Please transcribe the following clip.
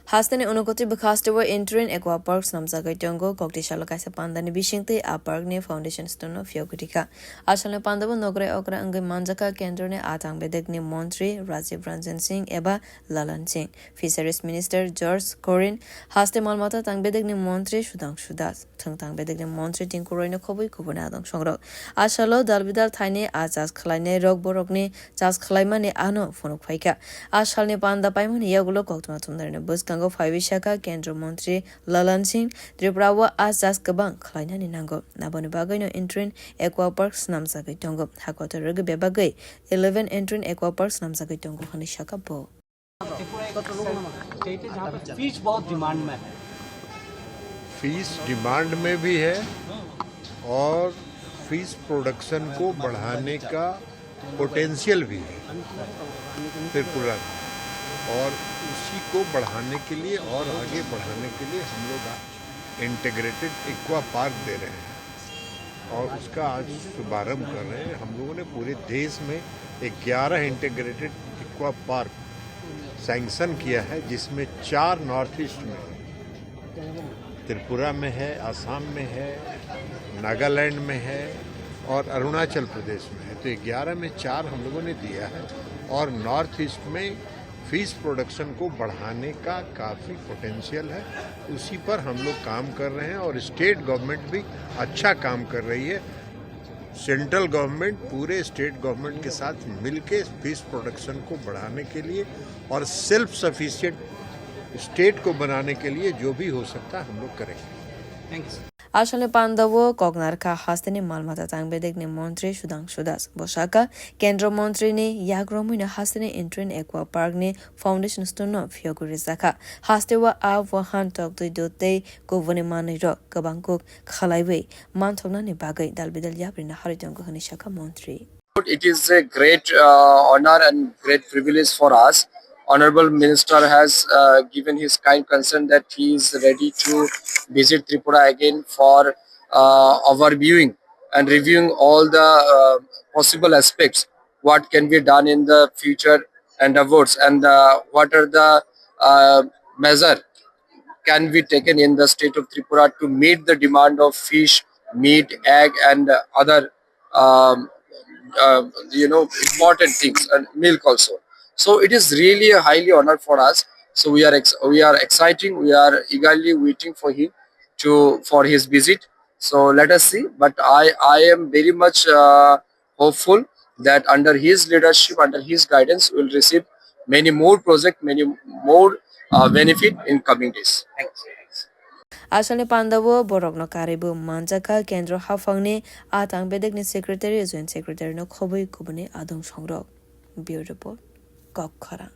Hastane unukoti bakastewa interin Aqua Park namzagai tongo kokti shalakaisa pandani bishingte a park ne foundation stone of phiyogwi Ashale pandabo nogre okra angai manjaka kendrone atang bedekni Montri Rajiv Ranjan Singh eba Lalan Singh Fisheries Minister George Corin haste malmata tang bedekni Montri Sudang Sudas tang bedekni Montri tinkuroine khobui khubuna dong songrok Ashalo dalbidal thaine ajas khlaine rok borokni jas khlaimani ano phonok phaika Ashalne panda paimani yagulo koktma tumdarne buskango phiyogwi Kendra Montri Lalan Singh Triprawa ajas kabang khlainani nango naboni bagaino interin Aqua Park namzagai tongo hakota rege bebagai 11 interin Aqua Park namzagai tongo khani shaka bo fees बहुत demand में है fees demand में भी है और fees production को बढ़ाने का पोटेंशियल भी है त्रिपुरा में और उसी को बढ़ाने के लिए और आगे बढ़ाने के लिए हम लोग इंटीग्रेटेड एक्वा पार्क दे रहे हैं और उसका आज शुभारंभ कर रहे हैं। हम लोगों ने पूरे देश में 11 इंटीग्रेटेड एक्वा पार्क सैंक्शन किया है जिसमें 4 नॉर्थ ईस्ट में त्रिपुरा में है, आसाम में है, नागालैंड में है और अरुणाचल प्रदेश में है। तो 11 में 4 हम लोगों ने दिया है और नॉर्थ ईस्ट में फिश प्रोडक्शन को बढ़ाने का काफ़ी पोटेंशियल है, उसी पर हम लोग काम कर रहे हैं और स्टेट गवर्नमेंट भी अच्छा काम कर रही है। सेंट्रल गवर्नमेंट पूरे स्टेट गवर्नमेंट के साथ मिलके फिश प्रोडक्शन को बढ़ाने के लिए और सेल्फ सफिशिएंट स्टेट को बनाने के लिए जो भी हो सकता है हम लोग करेंगे। Thank you. Ashale pandawo kognarka hastene malmata tangbedek ne Montri Sudang Sudas Bosaka Kendra Montri ne yagromina hastene interin Aqua Park ne foundation stone of phiyogwi rijakha hastewa a wahan tok dote govone maniro kabangkok khalaiwe manthogna ne bagai dalbidal yabrina haritong hani shaka Montri. It is a great honor and great privilege for us. Honorable Minister has given his kind consent that he is ready to visit Tripura again for overviewing and reviewing all the possible aspects, what can be done in the future endeavors and what are the measure can be taken in the state of Tripura to meet the demand of fish, meat, egg and other important things and milk also. So it is really a highly honor for us. So we are exciting. We are eagerly waiting for him for his visit. So let us see. But I am very much hopeful that under his leadership, under his guidance, we will receive many more projects, many more benefit in coming days. Thanks. Ashale pandawo borokno karibu manjaka kendro hafangne atang bedekni secretary joint secretary no khobui kubune adong songrok bureau report Kokhara